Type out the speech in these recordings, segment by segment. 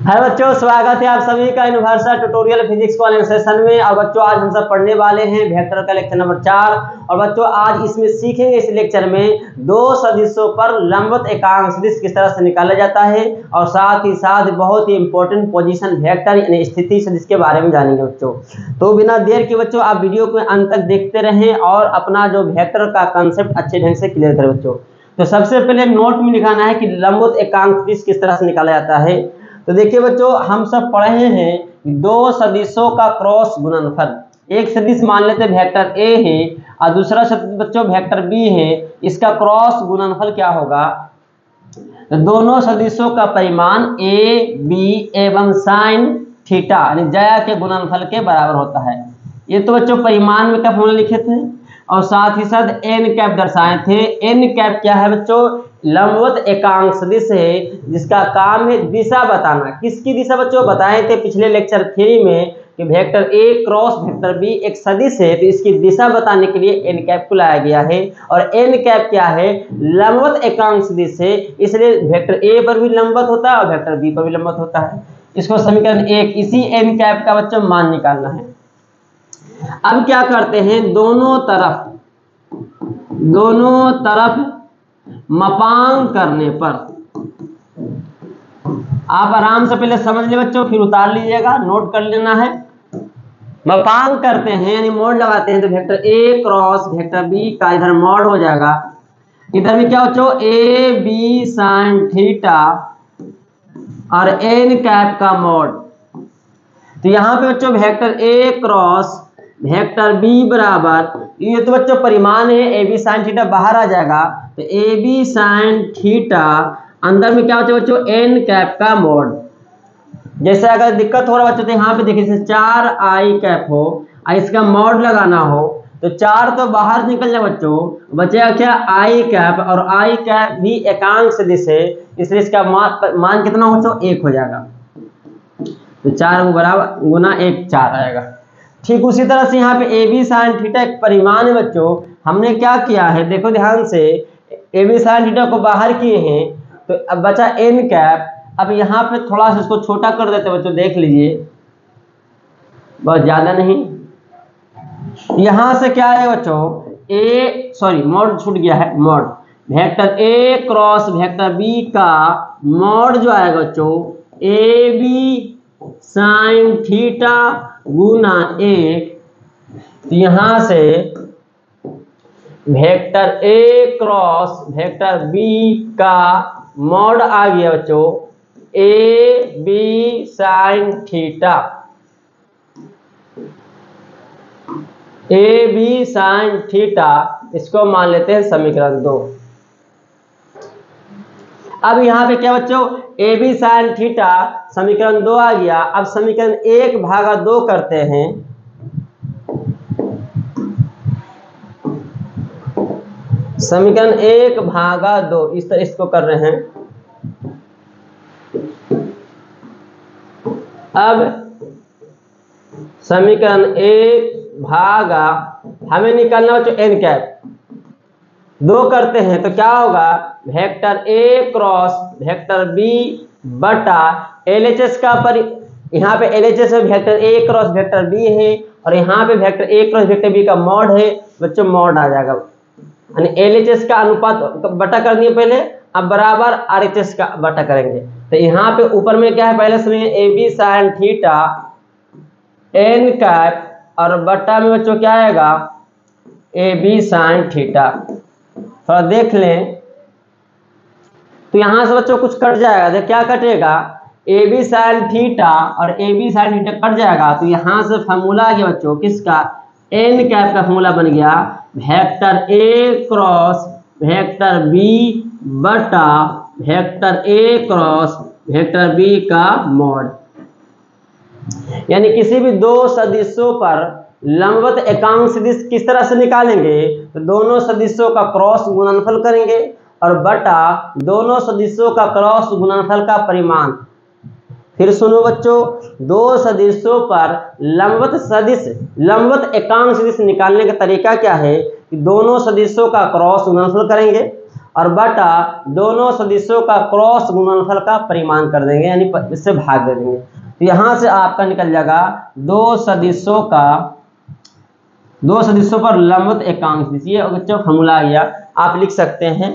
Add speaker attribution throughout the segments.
Speaker 1: Hello बच्चों, स्वागत है आप सभी का यूनिवर्सल ट्यूटोरियल फिजिक्स वाले सेशन में। और बच्चों आज हम सब पढ़ने वाले हैं वेक्टर का लेक्चर नंबर 4। और बच्चों आज इसमें सीखेंगे इस लेक्चर में दो सदिशों पर लंबवत एकांक सदिश किस तरह से निकाला जाता है, और साथ ही साथ बहुत ही इंपॉर्टेंट पोजीशन वेक्टर यानी स्थिति सदिश के बारे में जानेंगे बच्चों। तो बिना देर के बच्चों आप वीडियो को अंत तक देखते रहें और अपना जो वेक्टर का कंसेप्ट अच्छे ढंग से क्लियर करें बच्चों। तो सबसे पहले नोट में लिखाना है कि लंबवत एकांक सदिश किस तरह से निकाला जाता है। तो देखिए बच्चों, हम सब पढ़े हैं दो सदिशों का क्रॉस गुणनफल। एक सदिश मान लेते हैं वेक्टर ए है और दूसरा सदिश बच्चों वेक्टर बी है। इसका क्रॉस गुणनफल क्या होगा? तो दोनों सदिशों का परिमाण ए बी एवं साइन थीटा यानी ज्या के गुणनफल के बराबर होता है। ये तो बच्चों परिमाण में क्या फॉर्मूला लिखे थे, और साथ ही साथ एन कैप दर्शाए थे। एन कैप क्या है बच्चों? लंबवत एकांक सदिश है जिसका काम है दिशा बताना। किसकी दिशा बच्चों? बताए थे पिछले लेक्चर 3 में कि vector A cross vector B एक सदिश है, तो इसकी दिशा बताने के लिए एन कैप को लाया गया है। और एन कैप क्या है? लंबवत एकांक सदिश है, इसलिए वेक्टर ए पर भी लंबवत होता है और वेक्टर बी पर भी लंबवत होता है। इसको समीकरण 1 इसी एन कैप का बच्चों मान निकालना है। अब क्या करते हैं, दोनों तरफ मापांक करने पर आप आराम से पहले समझ ले बच्चों, फिर उतार लीजिएगा, नोट कर लेना है। मापांक करते हैं यानी मोड लगाते हैं, तो vector A cross vector B का इधर मोड हो जाएगा। इधर भी क्या बच्चों? ए बी साइन थीटा और एन कैप का मोड। तो यहाँ पे बच्चों vector A cross vector B बराबर, ये तो बच्चों परिमाण है, ए बी साइन थीटा बाहर आ जाएगा, तो ए बी साइन थीटा अंदर में क्या होता है बच्चों? एन कैप का मोड। जैसे अगर दिक्कत हो रहा बच्चों तो यहाँ पे देखिए जैसे 4 आई कैप हो और इसका मोड लगाना हो, तो 4 तो बाहर निकल जाए बच्चों, बचेगा क्या? आई कैप। और आई कैप भी एकांक सदिश है, इसलिए इसका मान कितना हो बच्चों? 1 हो जाएगा। तो 4 बराबर गुना 1 4 आएगा। ठीक उसी तरह से यहाँ पे ए बी साइन थीटा एक परिमाण है बच्चों। हमने क्या किया है देखो ध्यान से, ए बी साइन थीटा को बाहर किए हैं, तो अब बचा एन कैप। अब यहाँ पे थोड़ा सा इसको छोटा कर देते बच्चों, देख लीजिए, बहुत ज्यादा नहीं। यहाँ से क्या है बच्चों? मोड छूट गया है। Mod vector A cross vector B का मोड जो आएगा बच्चों ए बी साइन थीटा गुना 1। तो यहां से vector A cross vector B का मोड आ गया बच्चों A B sine theta. A B sine theta इसको मान लेते हैं समीकरण 2। अब यहाँ पे क्या बच्चों? ए बी साइन थीटा समीकरण 2 आ गया। अब समीकरण 1/2 करते हैं। समीकरण 1/2 इस तरह इसको कर रहे हैं। अब समीकरण 1 हमें निकालना हो तो एन कैप 2 करते हैं, तो क्या होगा? Vector A cross vector B बटा एलएचएस का यहाँ पे एलएचएस में vector A cross vector B है, और यहाँ पे vector A cross vector B का मॉड है बच्चों। मॉड आ जाएगा यानी एलएचएस का अनुपात बटा कर दिए पहले, अब बराबर आरएचएस का बटा करेंगे। तो यहाँ पे ऊपर में क्या है? पहले समय A B sine theta n cap और बटा में बच्चों क्या आएगा? A B sine theta. थोड़ा देख लें तो यहां से बच्चों कुछ कट जाएगा। तो क्या कटेगा? ए बी साइन थीटा और A B sine theta cut जाएगा। तो यहां से फॉर्मूला आ गया बच्चों किसका? एन कैप का फॉर्मूला बन गया vector A cross vector B बटा vector A cross vector B का मोड। यानी किसी भी दो सदिशों पर लंबवत एकांक सदिश किस तरह से निकालेंगे? तो दोनों सदिशों का क्रॉस गुणनफल करेंगे और बटा दोनों सदिशों का क्रॉस गुणनफल का परिमाण। फिर सुनो बच्चों, दो सदिशों पर लंबवत एकांक सदिश निकालने का तरीका क्या है कि दोनों सदिशों का क्रॉस गुणनफल करेंगे और बटा दोनों सदिशों का क्रॉस गुणनफल का परिमाण कर देंगे, यानी इससे भाग दे देंगे। तो यहाँ से आपका निकल जाएगा दो सदिशों पर लंबवत एकांक सदिश। ये बच्चों फॉर्मूला आ गया, आप लिख सकते हैं।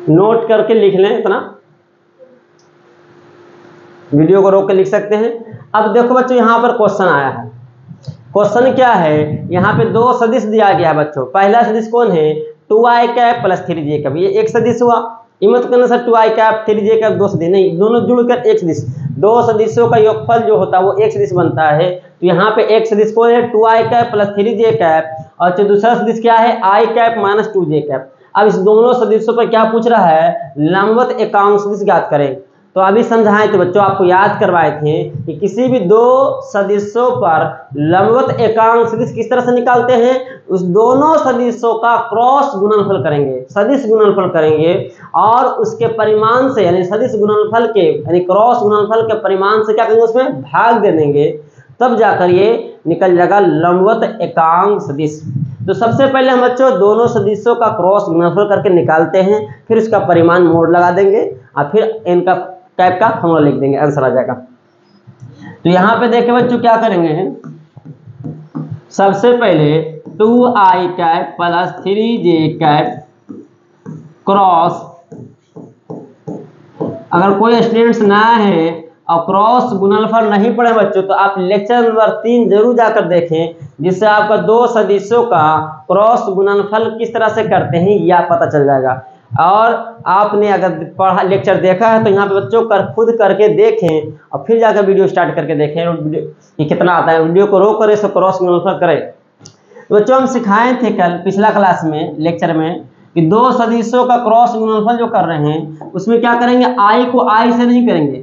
Speaker 1: नोट करके लिख लें, इतना वीडियो को रोक के लिख सकते हैं। अब देखो बच्चों, यहाँ पर क्वेश्चन आया है। क्वेश्चन क्या है, यहाँ पे दो सदिश दिया गया बच्चों। पहला सदिश कौन है, 2i cap plus 3j cap, ये एक सदिश हुआ। ये मत करना sir 2i cap 3j cap दो सदिश, नहीं, दोनों जुड़कर एक सदिश। दो सदिशों का योगफल जो होता है वो एक सदिश बनता है। तो यहाँ पे एक सदिश कौन है, 2i cap plus 3j cap, और जो दूसरा सदिश क्या है, i cap minus 2j cap. अब इस दोनों सदिशों पर क्या पूछ रहा है, लंबवत एकांक सदिश ज्ञात करें। तो अभी समझाए थे बच्चों, आपको याद करवाए थे कि किसी भी दो सदिशों पर लंबवत एकांक सदिश किस तरह से निकालते हैं, उस दोनों सदिशों का क्रॉस गुणनफल करेंगे, सदिश गुणनफल करेंगे, और उसके परिमाण से, यानी सदिश गुणनफल के, यानी क्रॉस गुणनफल के परिमाण से क्या करेंगे, उसमें भाग दे देंगे, तब जाकर ये निकल जाएगा लंबवत एकांक सदिश। तो सबसे पहले हम बच्चों दोनों सदिशों का क्रॉस गुणनफल करके निकालते हैं, फिर उसका परिमाण मोड़ लगा देंगे, और फिर इनका टाइप का फॉर्मूला लिख देंगे, आंसर आ जाएगा। तो यहाँ पे देखें बच्चों, क्या करेंगे, सबसे पहले 2i cap plus 3j cap cross, अगर कोई स्टूडेंट्स ना है और क्रॉस गुणनफल नहीं पढ़े बच्चों, तो आप लेक्चर नंबर 3 जरूर जाकर देखें, जिससे आपका दो सदिशों का क्रॉस गुणनफल किस तरह से करते हैं यह पता चल जाएगा। और आपने अगर पढ़ा लेक्चर देखा है तो यहाँ पे बच्चों खुद करके देखें, और फिर जाकर वीडियो स्टार्ट करके देखें ये कितना आता है। वीडियो को रोक कर इसको क्रॉस गुणनफल करें। तो बच्चों हम सिखाए थे कल पिछला क्लास में, लेक्चर में, कि दो सदिशों का क्रॉस गुणनफल जो कर रहे हैं उसमें क्या करेंगे, i को i से नहीं करेंगे,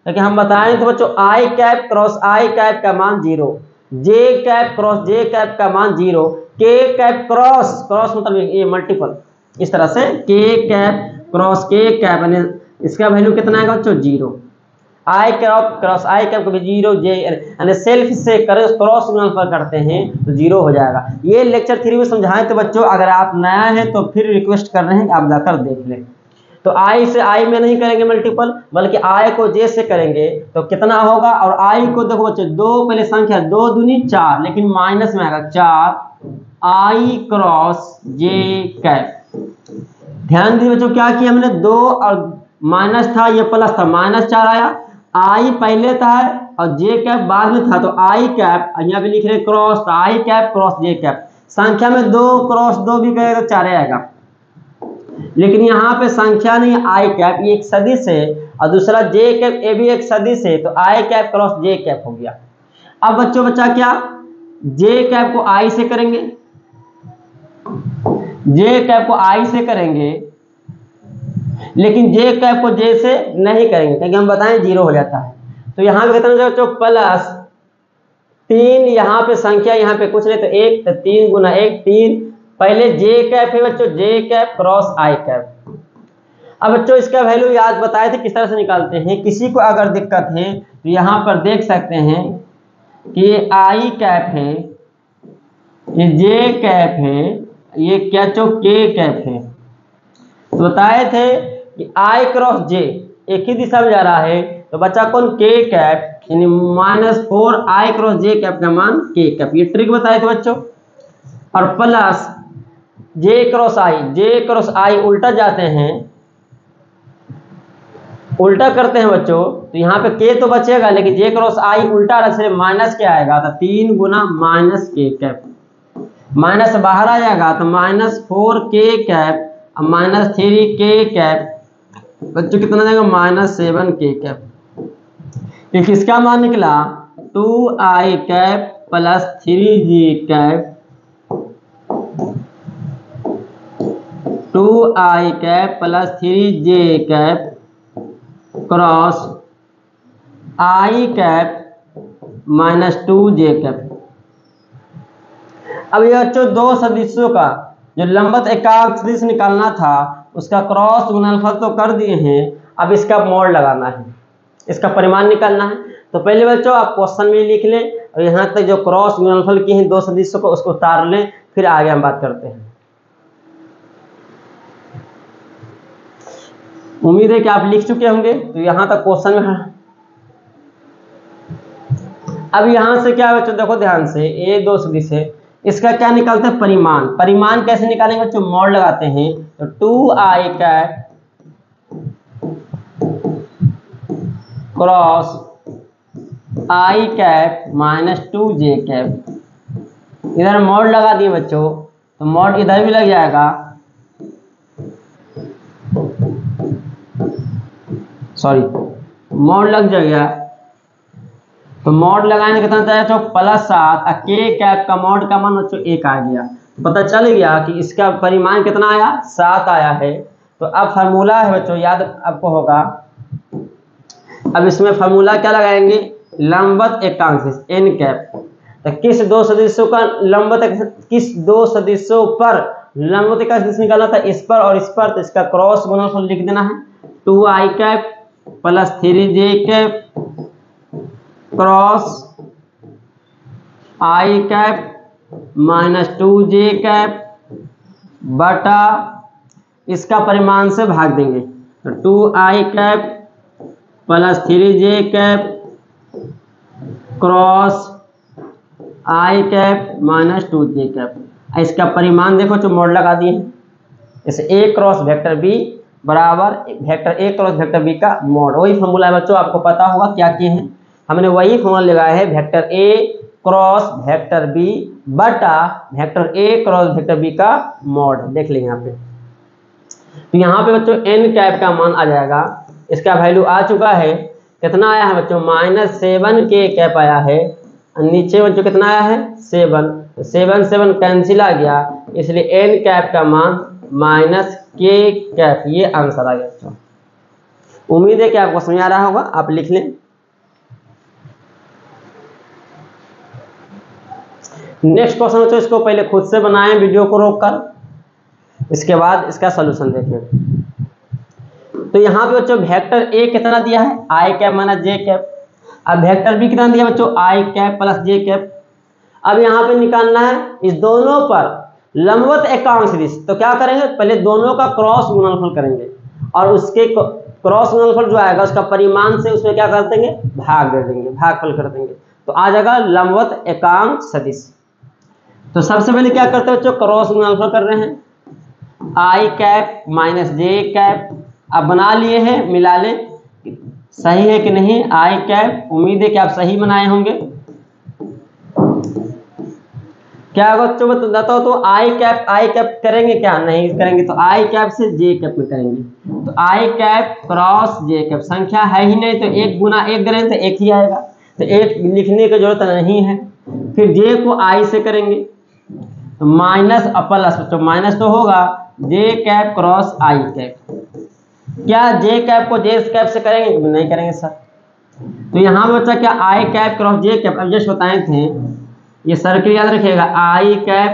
Speaker 1: क्योंकि हम बताएं तो बच्चों i cap cross i cap का मान 0, j cap cross j cap का मान 0, k कैप क्रॉस मतलब ये मल्टीपल, इस तरह से k cap cross k cap, यानी इसका वैल्यू कितना आएगा बच्चों, 0। i cap cross i cap को भी 0, j यानी सेल्फ से करें क्रॉस गुणनफल करते हैं तो 0 हो जाएगा। ये लेक्चर 3 में समझाएं। तो बच्चों अगर आप नया हैं तो फिर रिक्वेस्ट कर रहे हैं कि आप जाकर देख लें। तो i से i में नहीं करेंगे मल्टीपल, बल्कि i को j से करेंगे तो कितना होगा, और i को देखो बच्चों, दो पहले संख्या 2 दूनी 4, लेकिन माइनस में आएगा 4 i क्रॉस j कैप। ध्यान दीजिए बच्चों, क्या किया हमने, 2 और माइनस था, ये प्लस था, माइनस 4 आया, i पहले था और j कैप बाद में था, तो i कैप यहाँ पे लिख रहे क्रॉस, तो i cap cross j cap. संख्या में 2 क्रॉस 2 भी करेगा तो 4 आएगा, लेकिन यहाँ पे संख्या नहीं, i कैप ये एक सदिश है, और दूसरा j कैप ये भी एक सदिश है, तो i cap cross j cap हो गया। अब बच्चों बचा क्या, j कैप को i से करेंगे, j कैप को i से करेंगे, लेकिन j कैप को j से नहीं करेंगे, क्योंकि हम बताएं 0 हो जाता है। तो यहाँ पे कितना बच्चों, प्लस 3, यहाँ पे संख्या यहाँ पे कुछ नहीं, तो 1, तो 3 गुना 1 3, पहले j कैप है बच्चों, j cap cross i cap. अब बच्चों इसका वैल्यू याद बताए थे किस तरह से निकालते हैं। किसी को अगर दिक्कत है तो यहाँ पर देख सकते हैं कि ये i कैप है, ये j कैप है, ये क्या चो k कैप है। तो बताए थे कि i क्रॉस j एक ही दिशा में जा रहा है, तो बच्चा कौन, k कैप, यानी -4 i क्रॉस j कैप का मान k कैप, ये ट्रिक बताए थे बच्चों। और प्लस j क्रॉस i उल्टा जाते हैं, उल्टा करते हैं बच्चों, तो यहाँ पे k तो बचेगा, लेकिन j क्रॉस i उल्टा रखने से माइनस क्या आएगा, तो 3 गुना माइनस k कैप, माइनस बाहर आ जाएगा, तो -4k कैप और -3k कैप, बच्चों कितना जाएगा, -7k कैप। ये किसका मान निकला, 2i cap plus 3j cap, 2i cap plus 3j cap cross i cap minus 2j cap. अब ये बच्चों दो सदिशों का जो लंबवत एकांक सदिश निकालना था, उसका क्रॉस गुणनफल तो कर दिए हैं, अब इसका मोड़ लगाना है, इसका परिमाण निकालना है। तो पहले बच्चों आप क्वेश्चन में लिख लें, और यहाँ तक जो क्रॉस गुणनफल की हैं दो सदिशों को उसको उतार लें, फिर आगे हम बात करते हैं। उम्मीद है कि आप लिख चुके होंगे, तो यहाँ तक क्वेश्चन में है। अब यहाँ से क्या बच्चों देखो ध्यान से, ये दो सदिश है, इसका क्या निकालते हैं परिमाण। परिमाण कैसे निकालेंगे बच्चों, मॉड लगाते हैं, तो 2i cap cross i cap minus 2j cap, इधर मॉड लगा दिए बच्चों, तो मॉड इधर भी लग जाएगा, सॉरी मॉड लग जाएगा, तो मॉड लगाने कितना चाहिए बच्चों +7, के कैप का मॉड का मान बच्चों 1 आ गया, पता चल गया कि इसका परिमाण कितना आया 7 आया है। तो अब फार्मूला है बच्चों, याद आपको होगा, अब इसमें फार्मूला क्या लगाएंगे, लंबवत एकांक सदिश n कैप, तो किस दो सदिशों का लंबवत, किस दो सदिशों पर लंबवत एकांक सदिश निकालना था, इस पर और इस पर, तो इसका क्रॉस गुणनफल लिख देना है, 2i cap plus 3j cap cross i cap minus 2j cap बटा इसका परिमाण से भाग देंगे, तो 2i cap plus 3j cap cross i cap minus 2j cap. इसका परिमाण देखो जो मॉड लगा दिए हैं, इसे a क्रॉस वेक्टर b बराबर vector a cross vector b का मॉड, वही फॉर्मूला है बच्चों, आपको पता होगा क्या किए हैं, हमने वही फॉर्मूला लगाया है, vector a cross vector b बटा vector a cross vector b का मॉड, देख लेंगे यहाँ पे। तो यहाँ पे बच्चों n कैप का मान आ जाएगा, इसका वैल्यू आ चुका है, कितना आया है बच्चों -7k कैप आया है, नीचे बच्चों कितना आया है 7, तो 7 7 कैंसिल आ गया, इसलिए n कैप का मान -k कैप, ये आंसर आ गया बच्चों। उम्मीद है कि आपको समझ आ रहा होगा, आप लिख लें। नेक्स्ट क्वेश्चन बच्चों, इसको पहले खुद से बनाएं वीडियो को रोककर, इसके बाद इसका सॉल्यूशन देखें। तो यहाँ पे बच्चों वेक्टर a कितना दिया है i cap minus j cap, अब वेक्टर b कितना दिया बच्चों i cap plus j cap. अब यहाँ पे निकालना है इस दोनों पर लंबवत एकांक सदिश, तो क्या करेंगे पहले दोनों का क्रॉस गुणनफल करेंगे, और उसके क्रॉस गुणनफल जो आएगा उसका परिमाण से उसमें क्या कर देंगे भाग दे देंगे, भागफल कर देंगे, तो आ जाएगा लंबवत एकांक सदिश। तो सबसे पहले क्या करते हैं बच्चों, क्रॉस गुणनफल कर रहे हैं, i cap minus j cap, अब बना लिए हैं, मिला लें सही है कि नहीं, i कैप, उम्मीद है कि आप सही बनाए होंगे। क्या बच्चों बताओ तो i कैप करेंगे क्या, नहीं करेंगे, तो i कैप से j कैप में करेंगे, तो i cap cross j cap, संख्या है ही नहीं तो 1 गुना 1 करेंगे तो 1 ही आएगा, तो 1 लिखने की जरूरत नहीं है। फिर j को i से करेंगे, तो माइनस प्लस बच्चों माइनस तो होगा, j cap cross i cap, क्या j कैप को j कैप से करेंगे, नहीं करेंगे सर। तो यहाँ पे बच्चा क्या i cap cross j cap, अब जस्ट बताए थे, ये सर्किल याद रखिएगा, i कैप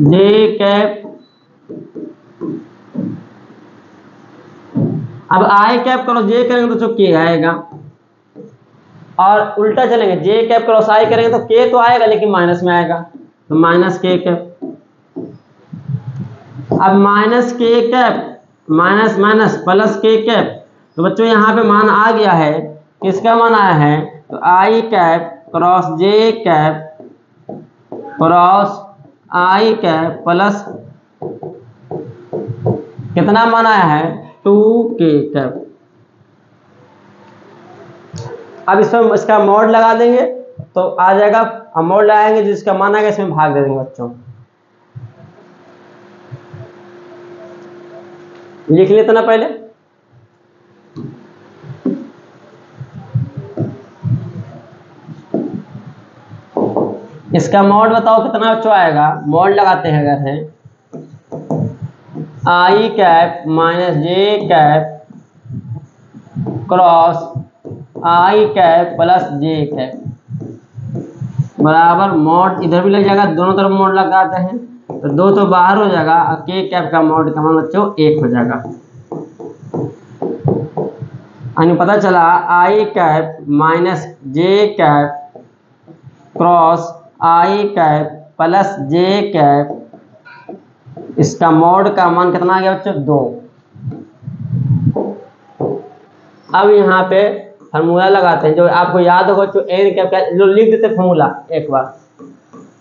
Speaker 1: j कैप, अब i कैप क्रॉस j करेंगे तो k आएगा, और उल्टा चलेंगे j कैप क्रॉस i करेंगे तो k तो आएगा लेकिन माइनस में आएगा, तो माइनस k कैप। अब minus k cap minus minus plus k cap, तो बच्चों यहाँ पे मान आ गया है, किसका मान आया है, तो i cap cross j cap cross i cap plus कितना मान आया है 2k कैप। अब इसमें इसका मॉड लगा देंगे तो आ जाएगा, अब मॉड लगाएंगे जिसका मान आएगा इसमें भाग दे देंगे बच्चों, लिख लेते ना पहले। इसका मॉड बताओ कितना बच्चों आएगा, मॉड लगाते हैं अगर है i cap minus j cap cross i cap plus j cap बराबर मॉड, इधर भी लग जाएगा, दोनों तरफ मॉड लगाते हैं तो 2 तो बाहर हो जाएगा, k कैप का मॉड का मान बच्चों 1 हो जाएगा, यानी पता चला i cap minus j cap cross i cap plus j cap, इसका मॉड का मान कितना आ गया बच्चों 2। अब यहाँ पे फार्मूला लगाते हैं, जो आपको याद होगा जो एन कैप का, जो लिख देते फार्मूला एक बार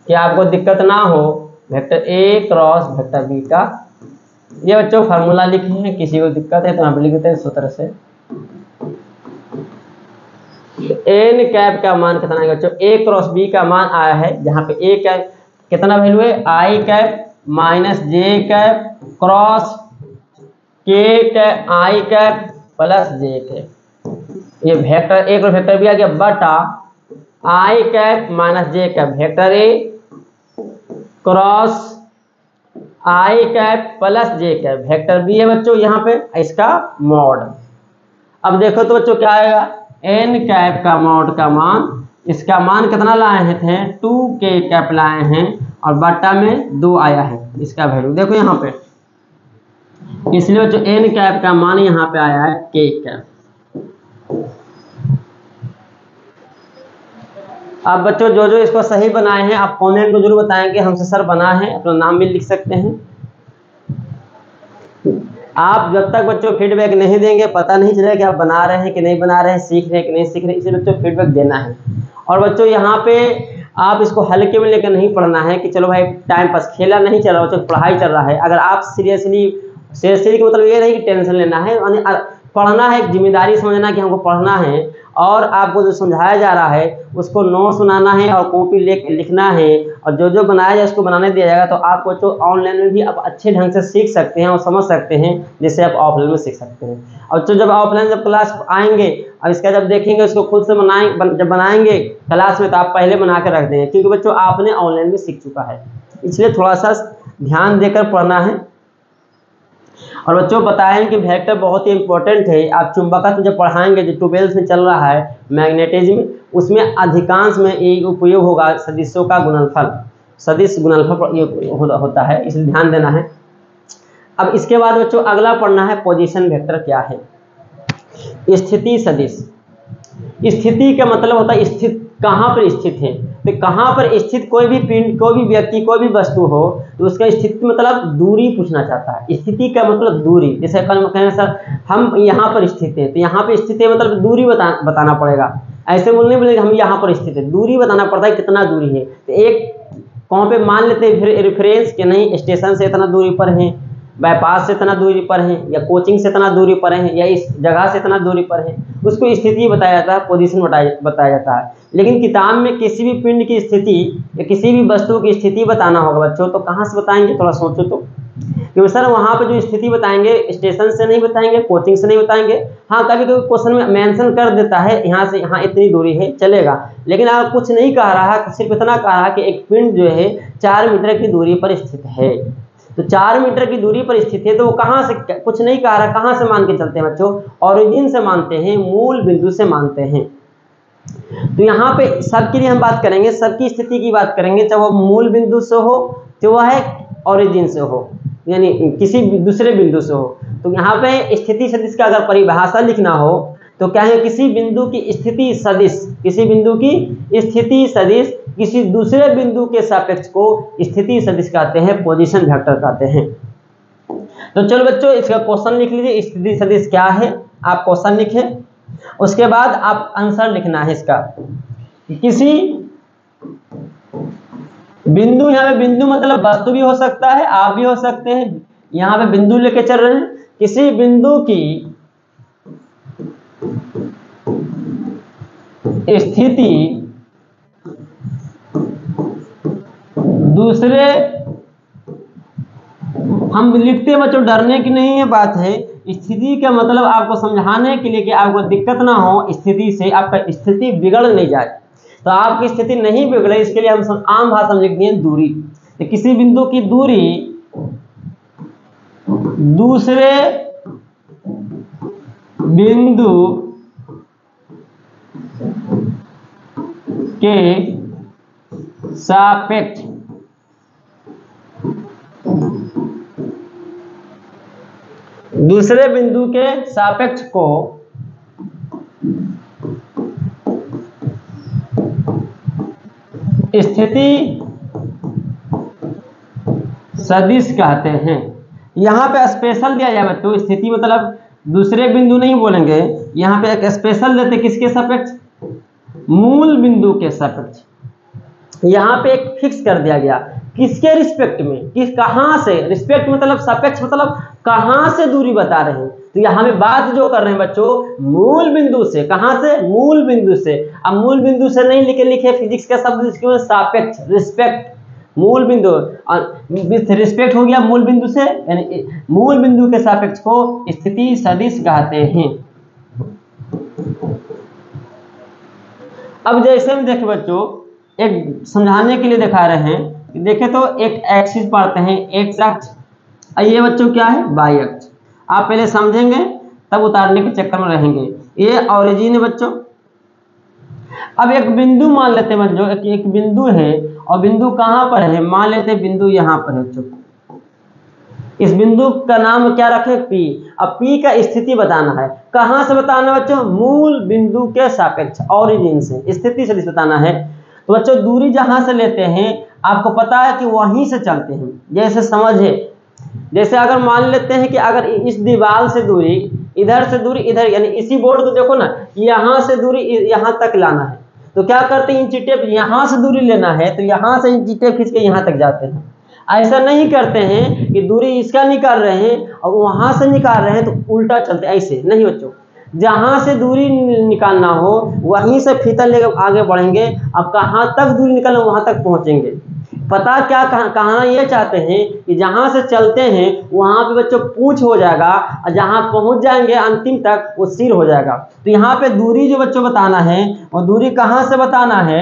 Speaker 1: कि आपको दिक्कत ना हो, vector A cross vector B का ये बच्चों फार्मूला लिखे हैं, किसी को दिक्कत है तो यहाँ पे लिख देते हैं सूत्र से। एन कैप का मान कितना है बच्चों, ए क्रॉस बी का मान आया है, जहाँ पे ए कैप कितना वैल्यू है i cap minus j cap cross k cap i cap plus j cap, ये vector A cross vector B आ गया बटा i cap minus j cap vector A cross i cap plus j cap vector B है बच्चों यहाँ पे, इसका mod. अब देखो तो बच्चों क्या आएगा, एन कैप का मॉड का मान, इसका मान कितना लाए थे 2 के कैप लाए हैं और बट्टा में 2 आया है इसका वैल्यू, देखो यहाँ पे, इसलिए बच्चों एन कैप का मान यहाँ पे आया है के कैप। अब बच्चों जो जो इसको सही बनाए हैं आप कमेंट को जरूर बताएंगे, हमसे सर बना है, अपना नाम भी लिख सकते हैं। आप जब तक बच्चों फीडबैक नहीं देंगे पता नहीं चलेगा कि आप बना रहे हैं कि नहीं बना रहे हैं, सीख रहे हैं कि नहीं सीख रहे हैं, इसलिए बच्चों फीडबैक देना है। और बच्चों यहाँ पे आप इसको हल्के में लेकर नहीं पढ़ना है कि चलो भाई टाइम पास, खेला नहीं चल रहा बच्चों, पढ़ाई चल रहा है। अगर आप सीरियसली का मतलब ये नहीं कि टेंशन लेना है, पढ़ना है, एक जिम्मेदारी समझना कि हमको पढ़ना है और आपको जो समझाया जा रहा है उसको नोट्स बनाना है और कॉपी लिखना है, और जो जो बनाया जाए उसको बनाने दिया जाएगा, तो आपको जो ऑनलाइन में भी आप अच्छे ढंग से सीख सकते हैं और समझ सकते हैं, जिससे आप ऑफलाइन में सीख सकते हैं। और तो जब ऑफलाइन जब क्लास आएंगे और इसका जब देखेंगे उसको खुद से जब बनाएंगे क्लास में, तो आप पहले बना कर रख देंगे, क्योंकि बच्चों आपने ऑनलाइन में सीख चुका है, इसलिए थोड़ा सा ध्यान देकर पढ़ना है। और बच्चों बताएं कि वेक्टर बहुत ही इंपॉर्टेंट है, आप चुंबकत्व जब पढ़ाएंगे, जो 12th में चल रहा है मैग्नेटिज्म, उसमें अधिकांश में ये उपयोग होगा सदिशों का गुणनफल, सदिश गुणनफल होता है, इसलिए ध्यान देना है। अब इसके बाद बच्चों अगला पढ़ना है पोजीशन वेक्टर क्या है। स्थिति सदिश, स्थिति का मतलब होता है स्थित, कहाँ पर स्थित है, तो कहाँ पर स्थित कोई भी पिंड, कोई भी व्यक्ति, कोई भी वस्तु हो तो उसका स्थिति मतलब दूरी पूछना चाहता है। स्थिति का मतलब दूरी, जैसे कल कहें सर हम यहाँ पर स्थित है, तो यहाँ पर स्थित है मतलब दूरी बताना पड़ेगा, ऐसे बोलने बोलेगा हम यहाँ पर स्थित है, दूरी बताना पड़ता है कितना दूरी है। तो एक कौन पे मान लेते हैं फिर रेफरेंस कि नहीं स्टेशन से इतना दूरी पर है, बाईपास से इतना दूरी पर है, या कोचिंग से इतना दूरी पर है, या इस जगह से इतना दूरी पर है, उसको स्थिति बताया जाता है, पोजीशन बताया जाता है। लेकिन किताब में किसी भी पिंड की स्थिति या किसी भी वस्तु की स्थिति बताना होगा बच्चों, तो कहाँ से बताएंगे, थोड़ा सोचो तो। क्योंकि सर वहाँ पे जो स्थिति बताएंगे स्टेशन से नहीं बताएंगे, कोचिंग से नहीं बताएंगे। हाँ कभी कभी क्वेश्चन में मेंशन कर देता है यहाँ से यहाँ इतनी दूरी है, चलेगा, लेकिन अगर कुछ नहीं कह रहा है, सिर्फ इतना कह रहा है कि एक पिंड जो है 4 मीटर की दूरी पर स्थित है, तो 4 मीटर की दूरी पर स्थित है, तो वो कहाँ से, कुछ नहीं कह रहा, कहाँ से मान के चलते हैं बच्चों, ओरिजिन से मानते हैं, मूल बिंदु से मानते हैं। तो यहाँ पे सबके लिए हम बात करेंगे, सबकी स्थिति की बात करेंगे, चाहे वो मूल बिंदु से हो, तो वह है ओरिजिन से हो, यानी किसी दूसरे बिंदु से हो। तो यहाँ पे स्थिति सदिश का अगर परिभाषा लिखना हो तो क्या है, किसी बिंदु की स्थिति सदिश, किसी बिंदु की स्थिति सदिश किसी दूसरे बिंदु के सापेक्ष को स्थिति सदिश कहते हैं, पोजीशन वेक्टर कहते हैं। तो चलो बच्चों इसका क्वेश्चन लिख लीजिए, स्थिति सदिश क्या है, आप क्वेश्चन लिखें, उसके बाद आप आंसर लिखना है इसका। किसी बिंदु, यहाँ पे बिंदु मतलब वस्तु भी हो सकता है, आप भी हो सकते हैं, यहाँ पे बिंदु लेके चल रहे हैं, किसी बिंदु की स्थिति दूसरे, हम लिखते हैं बच्चों, डरने की नहीं है बात है, स्थिति का मतलब आपको समझाने के लिए कि आपको दिक्कत ना हो स्थिति से, आपका स्थिति बिगड़ नहीं जाए, तो आपकी स्थिति नहीं बिगड़े इसके लिए हम आम भाषा में लिख दिए दूरी। तो किसी बिंदु की दूरी दूसरे बिंदु के सापेक्ष दूसरे बिंदु के सापेक्ष को स्थिति सदिश कहते हैं। यहाँ पे स्पेशल दिया जाए बच्चों, स्थिति मतलब दूसरे बिंदु नहीं बोलेंगे, यहाँ पे एक स्पेशल देते किसके सापेक्ष, मूल बिंदु के सापेक्ष। यहाँ पे एक फिक्स कर दिया गया किसके रिस्पेक्ट में, किस कहाँ से, रिस्पेक्ट मतलब सापेक्ष मतलब कहाँ से दूरी बता रहे हैं। तो यहाँ पे बात जो कर रहे हैं बच्चों मूल बिंदु से, कहाँ से, मूल बिंदु से। अब मूल बिंदु से नहीं लिखे फिजिक्स का शब्द इसके सापेक्ष, रिस्पेक्ट, मूल बिंदु और विथ रिस्पेक्ट हो गया मूल बिंदु से, यानी मूल बिंदु के सापेक्ष को स्थिति सदिश कहते हैं। अब जैसे हम देखें बच्चों, एक समझाने के लिए दिखा रहे हैं, देखें तो एक एक्सिस पढ़ते हैं, एक्स अक्ष, ये बच्चों क्या है, वाई अक्ष। आप पहले समझेंगे तब उतारने के चक्कर में रहेंगे। ये ऑरिजिन है बच्चों। अब एक बिंदु मान लेते हैं बच्चों, एक बिंदु है और बिंदु कहाँ पर है, मान लेते हैं बिंदु यहाँ पर है बच्चों। इस बिंदु का नाम क्या रखें, P। अब P का स्थिति बताना है, कहाँ से बताना बच्चों, मूल बिंदु के सापेक्ष, ऑरिजिन से, स्थिति से बताना है। तो बच्चों दूरी जहां से लेते हैं आपको पता है कि वहीं से चलते हैं। जैसे समझे, जैसे अगर मान लेते हैं कि अगर इस दीवार से दूरी, इधर से दूरी इधर, यानी इसी बोर्ड को देखो ना, यहाँ से दूरी यहाँ तक लाना है, तो क्या करते हैं, इंची टेप यहाँ से दूरी लेना है तो यहाँ से इंची टेप खींच के यहाँ तक जाते हैं। ऐसा नहीं करते हैं कि दूरी इसका निकाल रहे हैं और वहां से निकाल रहे हैं तो उल्टा चलते, ऐसे नहीं बच्चों। जहां से दूरी निकालना हो वहीं से फीता लेकर आगे बढ़ेंगे। अब कहाँ तक दूरी निकालना वहां तक पहुंचेंगे। पता क्या कहना ये चाहते हैं कि जहां से चलते हैं वहां पे बच्चों पूंछ हो जाएगा और जहां पहुंच जाएंगे अंतिम तक वो सिर हो जाएगा। तो यहाँ पे दूरी जो बच्चों बताना है वो दूरी कहाँ से बताना है,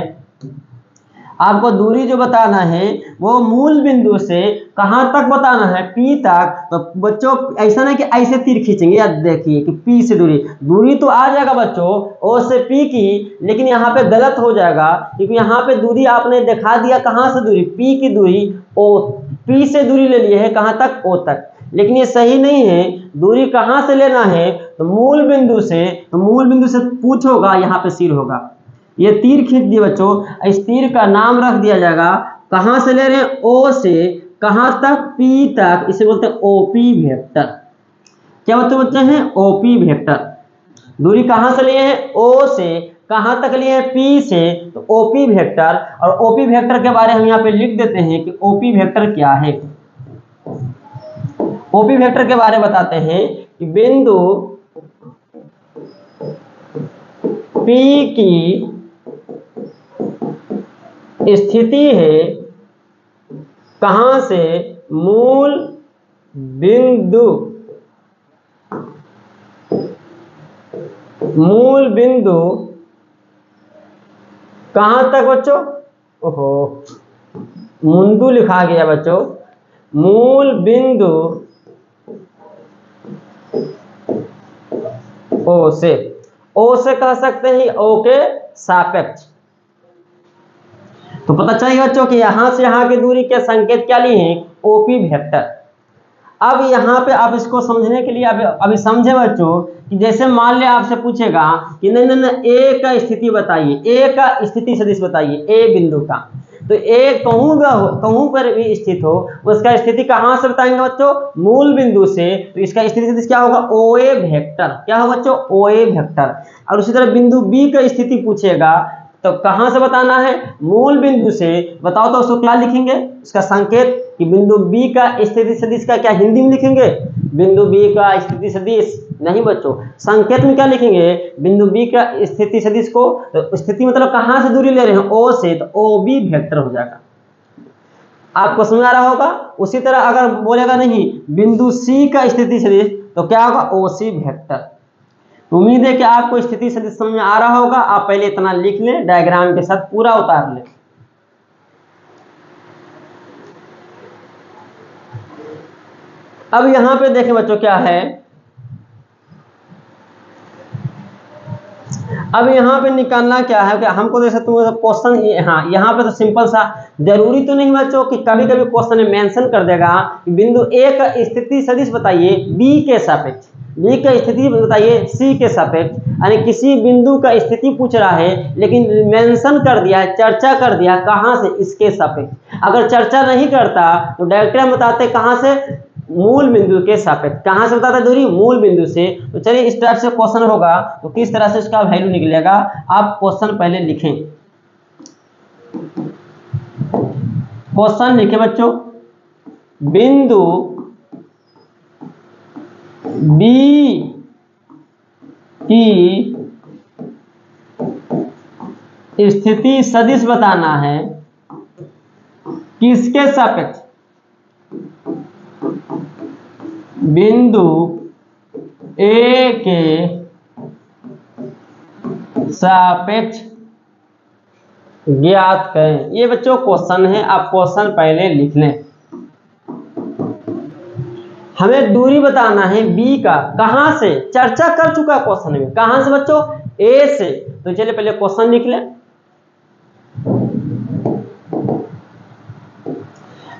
Speaker 1: आपको दूरी जो बताना है वो मूल बिंदु से कहाँ तक बताना है, P तक। तो बच्चों ऐसा नहीं कि ऐसे तीर खींचेंगे, या देखिए कि P से दूरी तो आ जाएगा बच्चों O से P की, लेकिन यहाँ पे गलत हो जाएगा क्योंकि यहाँ पे दूरी आपने दिखा दिया कहाँ से दूरी, P की दूरी O, P से दूरी ले लिए है कहाँ तक, O तक, लेकिन ये सही नहीं है। दूरी कहाँ से लेना है तो मूल बिंदु से, तो मूल बिंदु से पूछ होगा, यहाँ पे सिर होगा। ये तीर खींच दिए बच्चों, इस तीर का नाम रख दिया जाएगा, कहाँ से ले रहे हैं, O से कहाँ तक, P तक, इसे बोलते हैं OP वेक्टर। क्या बच्चे हैं, OP वेक्टर। दूरी कहाँ से लिए हैं, O से कहाँ तक लिए हैं, P से, तो OP वेक्टर। और OP वेक्टर के बारे में हम यहाँ पे लिख देते हैं कि OP वेक्टर क्या है। OP वेक्टर के बारे में बताते हैं कि बिंदु P की स्थिति है कहां से, मूल बिंदु, मूल बिंदु कहां तक बच्चों, ओहो मुंदु लिखा गया बच्चों, मूल बिंदु O से कह सकते हैं O के सापेक्ष। तो पता चलेगा बच्चों कि यहां से यहां की दूरी के संकेत क्या लिए हैं, OP वेक्टर। अब यहाँ पे आप इसको समझने के लिए अभी समझे बच्चों कि जैसे मान लिया आपसे पूछेगा कि नहीं A का स्थिति बताइए, A का स्थिति सदिश बताइए, A बिंदु का। तो A कहूँ पर भी स्थित हो उसका स्थिति कहाँ से बताएंगे बच्चों, मूल बिंदु से। तो इसका स्थिति सदिश क्या होगा, OA वेक्टर। क्या होगा बच्चों, OA वेक्टर। और उसी तरह बिंदु B का स्थिति पूछेगा तो कहां से बताना है, मूल बिंदु से। बताओ तो उसको क्या लिखेंगे, उसका संकेत कि बिंदु B का स्थिति सदिश का क्या हिंदी में लिखेंगे, बिंदु B का स्थिति सदिश नहीं बच्चों, संकेत में क्या लिखेंगे, बिंदु B का स्थिति सदिश को। तो स्थिति मतलब कहां से दूरी ले रहे हैं, O से, तो OB वेक्टर हो जाएगा। आपको समझ आ रहा होगा। उसी तरह अगर बोलेगा नहीं बिंदु C का स्थिति सदिश तो क्या होगा, OC वेक्टर। उम्मीद है कि आपको स्थिति सदिश समझ में आ रहा होगा। आप पहले इतना लिख लें, डायग्राम के साथ पूरा उतार लें। अब यहां पे देखें बच्चों क्या है, अब यहाँ पे निकालना क्या है कि हमको जैसे तुम क्वेश्चन, हाँ यहाँ पे तो सिंपल सा, जरूरी तो नहीं बच्चों कि कभी कभी क्वेश्चन में मेंशन कर देगा कि बिंदु A का स्थिति सदिश बताइए B के सापेक्ष, बी का स्थिति बताइए सी के सापेक्ष, यानी किसी बिंदु का स्थिति पूछ रहा है लेकिन मेंशन कर दिया है, चर्चा कर दिया कहाँ से, इसके सापेक्ष। अगर चर्चा नहीं करता तो डायरेक्ट हम बताते कहाँ से, मूल बिंदु के सापेक्ष। कहाँ से बताते दूरी, मूल बिंदु से। तो चलिए इस टाइप से क्वेश्चन होगा तो किस तरह से इसका वैल्यू निकलेगा, आप क्वेश्चन पहले लिखें। क्वेश्चन लिखे बच्चों, बिंदु बी की स्थिति सदिश बताना है किसके सापेक्ष, बिंदु ए के सापेक्ष ज्ञात करें। ये बच्चों क्वेश्चन है, आप क्वेश्चन पहले लिख लें। हमें दूरी बताना है बी का, कहां से, चर्चा कर चुका है क्वेश्चन में, कहां से बच्चों, ए से। तो चलिए पहले क्वेश्चन लिख लें।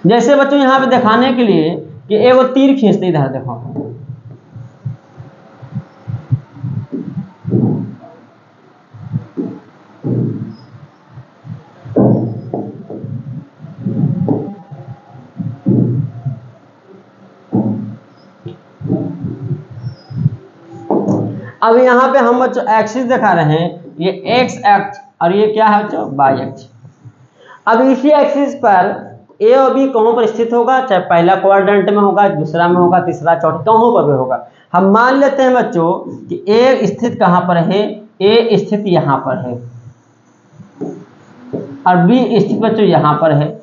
Speaker 1: जैसे बच्चों यहां पे दिखाने के लिए कि एगो तीर खींचते, इधर देखो, अब यहाँ पे हम बच्चों एक्सिस दिखा रहे हैं, ये एक्स एक्स और ये क्या है बच्चों, वाई एक्स। अब इसी एक्सिस पर ए और बी कहाँ पर स्थित होगा, चाहे पहला क्वाड्रेंट में होगा, दूसरा में होगा, तीसरा चौथा, कहाँ पर भी होगा। हम मान लेते हैं बच्चों कि ए स्थित कहाँ पर है, ए स्थित यहाँ पर है और बी स्थित बच्चों यहाँ पर है।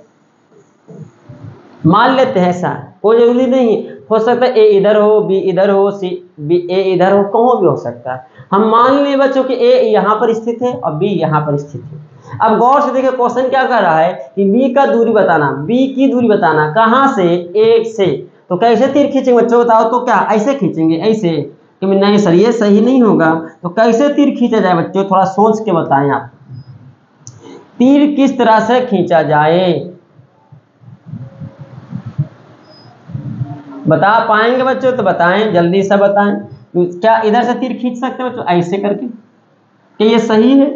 Speaker 1: मान लेते हैं ऐसा, कोई जरूरी नहीं, हो सकता है ए इधर हो, बी इधर हो, सी बी ए इधर हो, कहीं भी हो सकता है। हम मान लें बच्चों कि ए यहाँ पर स्थित है और बी यहाँ पर स्थित है। अब गौर से देखिए क्वेश्चन क्या कर रहा है कि बी का दूरी बताना, बी की दूरी बताना कहाँ से, ए से। तो कैसे तीर खींचेंगे बच्चों बताओ, तो क्या ऐसे खींचेंगे, ऐसे कि नहीं सर ये सही नहीं होगा। तो कैसे तीर खींचा जाए बच्चों, थोड़ा सोच के बताएं आप, तीर किस तरह से खींचा जाए, बता पाएंगे बच्चों तो बताएं, जल्दी से बताएं। क्या इधर से तीर खींच सकते हैं बच्चों ऐसे करके, कि ये सही है?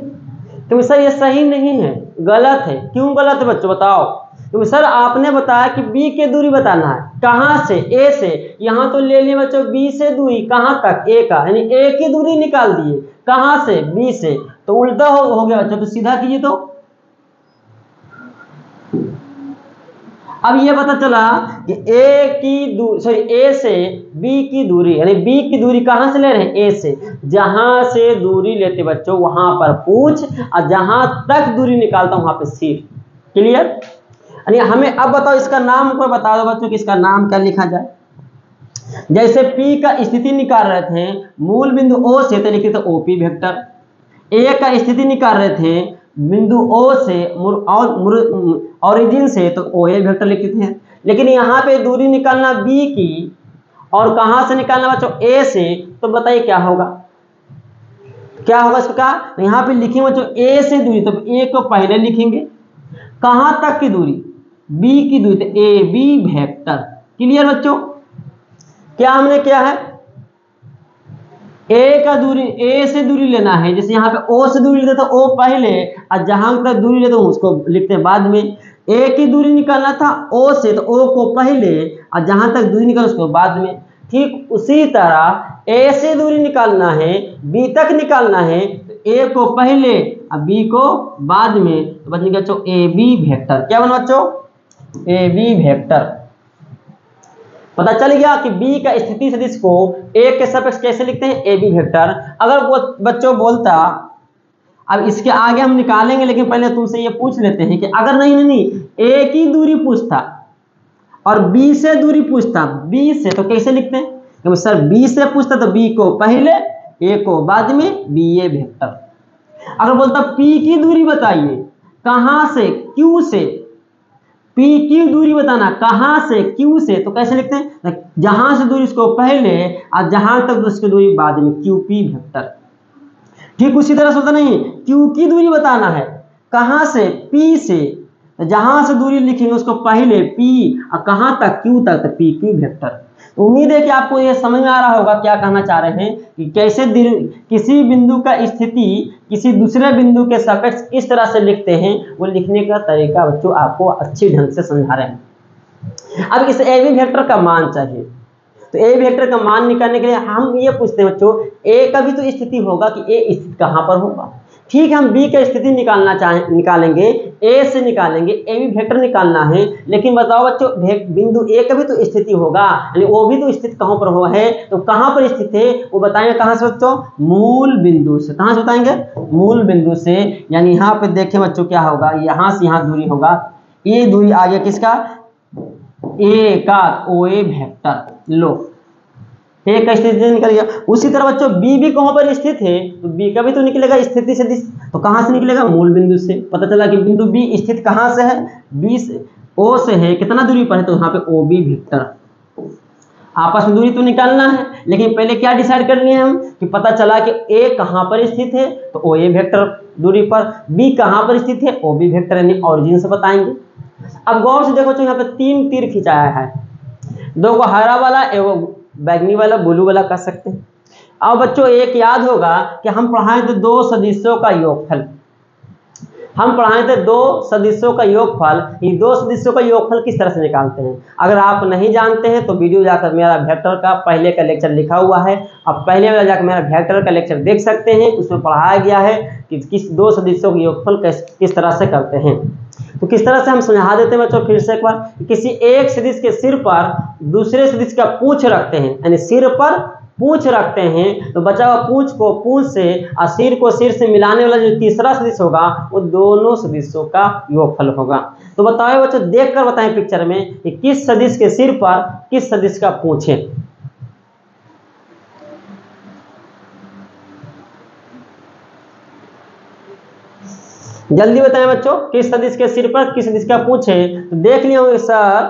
Speaker 1: तो सर ये सही नहीं है, गलत है। क्यों गलत है बच्चों बताओ? तो सर आपने बताया कि बी की दूरी बताना है, कहाँ से, ए से। यहाँ तो ले लिए बच्चों बी से दूरी कहाँ तक, ए का, यानी ए की दूरी निकाल दिए, कहाँ से, बी से। तो उल्टा हो गया बच्चों, तो सीधा कीजिए। तो अब ये पता चला कि ए की दूरी, सॉरी ए से बी की दूरी, यानी बी की दूरी कहाँ से ले रहे हैं, ए से। जहां से दूरी लेते बच्चों वहां पर पूछ, और जहां तक दूरी निकालता हूं वहां पे सिर। क्लियर? यानी हमें अब बताओ इसका नाम को बता दो बच्चों कि इसका नाम क्या लिखा जाए। जैसे पी का स्थिति निकाल रहे थे मूल बिंदु ओ से, तो लिखे थे ओपी वेक्टर। ए का स्थिति निकाल रहे थे बिंदु ओ से ओरिजिन से, तो ओ ए वेक्टर लिखते थे। लेकिन यहाँ पे दूरी निकालना बी की, और कहाँ से निकालना बच्चों, ए से। तो बताइए क्या होगा, क्या होगा इसका? यहाँ पे लिखेंगे बच्चों ए से दूरी, तो ए को पहले लिखेंगे, कहाँ तक की दूरी, बी की दूरी, तो ए बी वेक्टर। क्लियर बच्चों? क्या हमने किया है, ए का दूरी, ए से दूरी लेना है। जैसे यहाँ पे ओ से दूरी लेते तो ओ पहले, और जहां तक दूरी लेते उसको लिखते हैं बाद में। ए की दूरी निकालना था ओ से, तो ओ को पहले, और जहां तक दूरी निकालना उसको बाद में। ठीक उसी तरह ए से दूरी निकालना है, बी तक निकालना है, तो ए को पहले और बी को बाद में। तो बचेगा बच्चों ए बी वेक्टर। क्या बना बच्चों? A B vector. पता चल गया कि बी का स्थिति सदिश को ए के सापेक्ष कैसे लिखते हैं, ए बी वेक्टर। अगर वो बच्चों बोलता, अब इसके आगे हम निकालेंगे, लेकिन पहले तुमसे ये पूछ लेते हैं कि अगर नहीं ए की दूरी पूछता और बी से दूरी पूछता, बी से, तो कैसे लिखते हैं? तो सर बी से पूछता तो बी को पहले, ए को बाद में, बी ए वेक्टर। अगर बोलता पी की दूरी बताइए, कहां से, क्यू से, पी की दूरी बताना कहां से, क्यू से, तो कैसे लिखते हैं? जहां से दूरी उसको पहले और जहां तक उसकी दूरी बाद में, क्यू पी वेक्टर। ठीक उसी तरह से होता नहीं, क्यू की दूरी बताना है कहां से, पी से, जहां से दूरी लिखेंगे उसको पहले पी, और कहां तक, क्यू तक, तो पी क्यू वेक्टर। उम्मीद है कि आपको यह समझ में आ रहा होगा क्या कहना चाह रहे हैं कि कैसे किसी बिंदु का स्थिति किसी दूसरे बिंदु के सापेक्ष किस तरह से लिखते हैं, वो लिखने का तरीका बच्चों आपको अच्छी ढंग से समझा रहे हैं। अब इस ए बी वेक्टर का मान चाहिए, तो ए वेक्टर का मान निकालने के लिए हम ये पूछते हैं बच्चों, ए का भी तो स्थिति होगा कि ए स्थित कहाँ पर होगा। ठीक है, हम बी का स्थिति निकालेंगे, ए से निकालेंगे, ए भी वेक्टर निकालना है, लेकिन बताओ बच्चों बिंदु ए का भी तो स्थिति होगा, यानी वो भी तो स्थित कहाँ पर हुआ है, तो कहाँ पर स्थित है वो बताएंगे कहाँ से बच्चों, मूल बिंदु से। कहाँ से बताएंगे, मूल बिंदु से। यानी यहाँ पे देखें बच्चों क्या होगा, यहाँ से यहाँ दूरी होगा, ये दूरी आ गया किसका, ए का, ओ ए वेक्टर। लो ए का स्थिति निकल गया। उसी तरह बच्चों बी भी कहाँ पर स्थित है, तो बी का भी तो निकलेगा स्थिति सदिश, तो कहाँ से निकलेगा, मूल बिंदु से। पता चला कि बिंदु बी स्थित कहाँ से है, बी से, ओ से है, कितना दूरी पर है, तो यहाँ पे ओ बी वेक्टर। आपस में दूरी तो निकालना है, लेकिन पहले क्या डिसाइड कर लिए हम कि पता चला कि ए कहाँ पर स्थित है, तो ओ ए वेक्टर दूरी पर, बी कहाँ पर स्थित है, ओ बी वेक्टर, यानी ऑरिजिन से बताएंगे। अब गौर से देखो, यहाँ पे 3 तीर खिंचाया है, 2 को हरा वाला एवं बैगनी वाला, ब्लू वाला कर सकते हैं। अब बच्चों एक याद होगा कि हम पढ़ाए थे 2 सदिशों का योगफल, हम पढ़ाए थे 2 सदिशों का योगफल। ये 2 सदिशों का योगफल किस तरह से निकालते हैं, अगर आप नहीं जानते हैं तो वीडियो जाकर मेरा वेक्टर का पहले का लेक्चर लिखा हुआ है, अब पहले वाला जाकर मेरा वेक्टर का लेक्चर देख सकते हैं, उसमें पढ़ाया गया है कि किस 2 सदिशों के योगफल किस तरह से करते हैं। तो किस तरह से हम समझा देते हैं बच्चों फिर से एक बार, किसी एक सदिश के सिर पर दूसरे सदिश का पूंछ रखते हैं, यानी सिर पर पूंछ रखते हैं, तो बचा हुआ पूंछ को पूंछ से और सिर को सिर से मिलाने वाला जो तीसरा सदिश होगा वो दोनों सदिशों का योगफल होगा। तो बताओ बच्चों, देख कर बताएं पिक्चर में कि किस सदिश के सिर पर किस सदिश का पूंछ है। जल्दी बताएं बच्चों, किस सदिश के सिर पर किस सदिश का पूंछ है। तो देख लिए होंगे सर,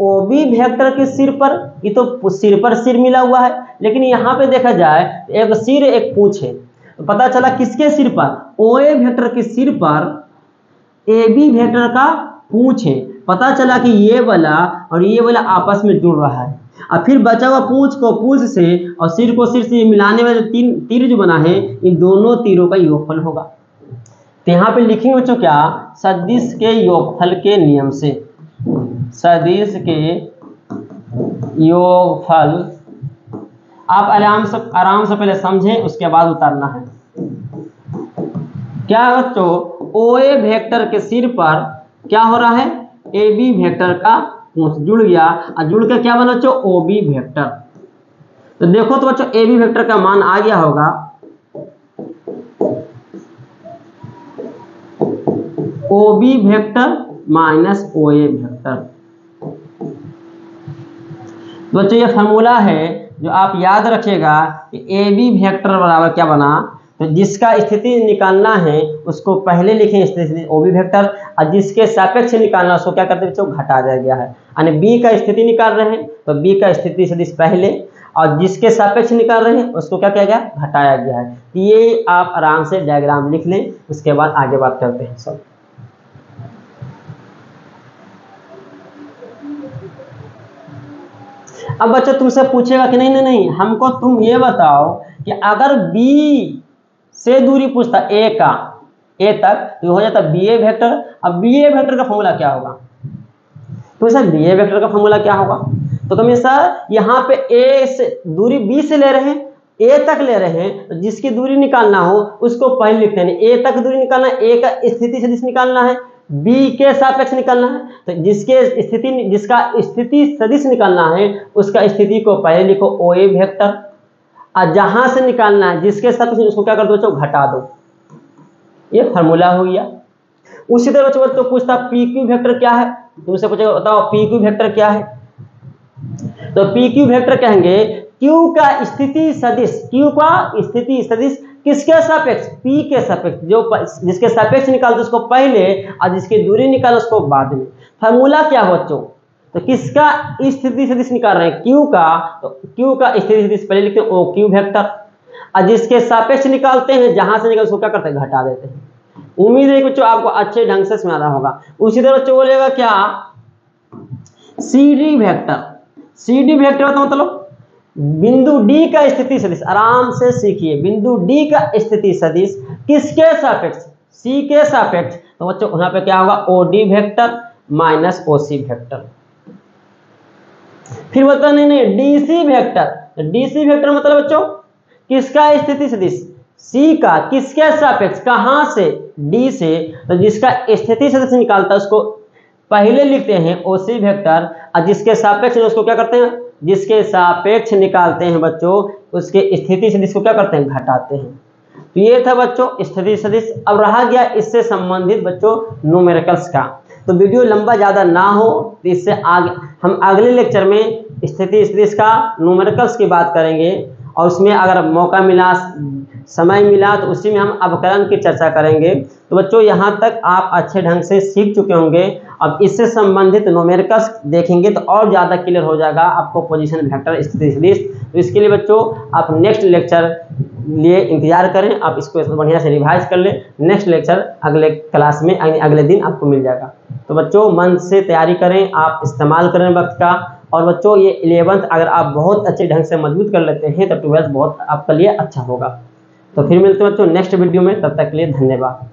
Speaker 1: ओ बी वेक्टर के सिर पर, ये तो सिर पर सिर मिला हुआ है, लेकिन यहाँ पे देखा जाए एक सिर एक पूंछ है, तो पता चला किसके सिर पर, ओ ए वेक्टर के सिर पर ए बी वेक्टर का पूंछ है। पता चला कि ये वाला और ये वाला आपस में जुड़ रहा है, और फिर बचा हुआ पूंछ को पूंछ से और सिर को सिर से मिलाने वाले 3 तीर जो बना है, इन दोनों तीरों का योगफल होगा। तो यहाँ पे लिखेंगे बच्चों क्या, सदिश के योगफल के नियम से, सदिश के योगफल। आप आराम से पहले समझें, उसके बाद उतारना है। क्या है बच्चों, ओ ए वेक्टर के सिर पर क्या हो रहा है, ए बी वेक्टर का पूंछ जुड़ गया, और जुड़ के क्या बना बच्चों, ओ बी वेक्टर। तो देखो तो बच्चों ए बी वेक्टर का मान आ गया होगा, O B vector minus O ए वेक्टर। तो बच्चों ये फार्मूला है जो आप याद रखिएगा कि ए बी वेक्टर बराबर क्या बना, तो जिसका स्थिति निकालना है उसको पहले लिखें स्थिति ओ बी वेक्टर, और जिसके सापेक्ष निकालना उसको क्या करते हैं बच्चों, घटा दिया गया है। यानी बी का स्थिति निकाल रहे हैं तो बी का स्थिति सदिश पहले, और जिसके सापेक्ष निकाल रहे हैं उसको क्या किया गया, घटाया गया है। ये आप आराम से डायग्राम लिख लें, उसके बाद आगे बात करते हैं सब। अब बच्चा तुमसे पूछेगा कि नहीं हमको तुम ये बताओ कि अगर बी से दूरी पूछता ए का, ए तक, तो हो जाता बी ए वेक्टर। अब बी ए वेक्टर का फॉर्मूला क्या होगा, तो सर बी ए वेक्टर का फॉर्मूला क्या होगा, तो कभी सर यहाँ पे ए से दूरी बी से ले रहे हैं, ए तक ले रहे हैं, तो जिसकी दूरी निकालना हो उसको पहले लिखते हैं। ए तक दूरी निकालना है, ए का स्थिति सदिश निकालना है, बी के सापेक्ष निकालना है, तो जिसका स्थिति सदिश निकालना है उसका स्थिति को पहले लिखो ओ ए वेक्टर, और जहां से निकालना है जिसके सापेक्ष उसको क्या कर दो बच्चों, घटा दो। ये फार्मूला हो गया। उसी तरह बच्चों तो पूछता पी क्यू वेक्टर क्या है, तुमसे पूछेगा बताओ पी क्यू वेक्टर क्या है, तो पी क्यू वेक्टर कहेंगे क्यू का स्थिति सदिश, क्यू का स्थिति सदिश किसके सापेक्ष, पी के सापेक्ष, जो जिसके सापेक्ष निकालते उसको पहले और जिसकी दूरी निकालो उसको बाद में। फार्मूला क्या हो बच्चों, तो किसका स्थिति सदिश निकाल रहे हैं, क्यू का, तो क्यू का स्थिति सदिश पहले लिखते हैं ओ क्यू वेक्टर, और जिसके सापेक्ष निकालते हैं जहां से निकाल उसको क्या करते हैं, घटा देते हैं। उम्मीद है कि बच्चों आपको अच्छे ढंग से समझ रहा होगा। उसी तरह बच्चों बोलेगा क्या C D vector, CD vector का मतलब बिंदु डी का स्थिति सदिश, आराम से सीखिए, बिंदु डी का स्थिति सदिश किसके सापेक्ष, सी के सापेक्ष। तो बच्चों यहाँ पे क्या होगा, OD vector minus OC vector. फिर बोलता नहीं DC वेक्टर, DC वेक्टर मतलब बच्चों किसका स्थिति सदिश, C का, किसके सापेक्ष, कहां से, D से। तो जिसका स्थिति सदिश निकालता है उसको पहले लिखते हैं OC वेक्टर, और जिसके सापेक्ष उसको क्या करते हैं, जिसके सापेक्ष निकालते हैं बच्चों उसके स्थिति सदिश को क्या करते हैं, घटाते हैं। तो ये था बच्चों स्थिति सदिश। अब रहा गया इससे संबंधित बच्चों न्यूमेरिकल्स का। तो वीडियो लंबा ज़्यादा ना हो, तो इससे आगे हम अगले लेक्चर में स्थिति सदिश का न्यूमेरिकल्स की बात करेंगे, और उसमें अगर मौका मिला, समय मिला, तो उसी में हम अवकलन की चर्चा करेंगे। तो बच्चों यहाँ तक आप अच्छे ढंग से सीख चुके होंगे। अब इससे संबंधित न्यूमेरिकल्स देखेंगे तो और ज़्यादा क्लियर हो जाएगा आपको पोजीशन वेक्टर, स्थिति सदिश। तो इसके लिए बच्चों आप नेक्स्ट लेक्चर लिए इंतजार करें, आप इसको बढ़िया से रिवाइज कर लें। नेक्स्ट लेक्चर अगले क्लास में अगले दिन आपको मिल जाएगा। तो बच्चों मन से तैयारी करें, आप इस्तेमाल करें वक्त का। और बच्चों ये 11th अगर आप बहुत अच्छे ढंग से मजबूत कर लेते हैं तो 12th बहुत आपके लिए अच्छा होगा। तो फिर मिलते हैं बच्चों नेक्स्ट वीडियो में, तब तक के लिए धन्यवाद।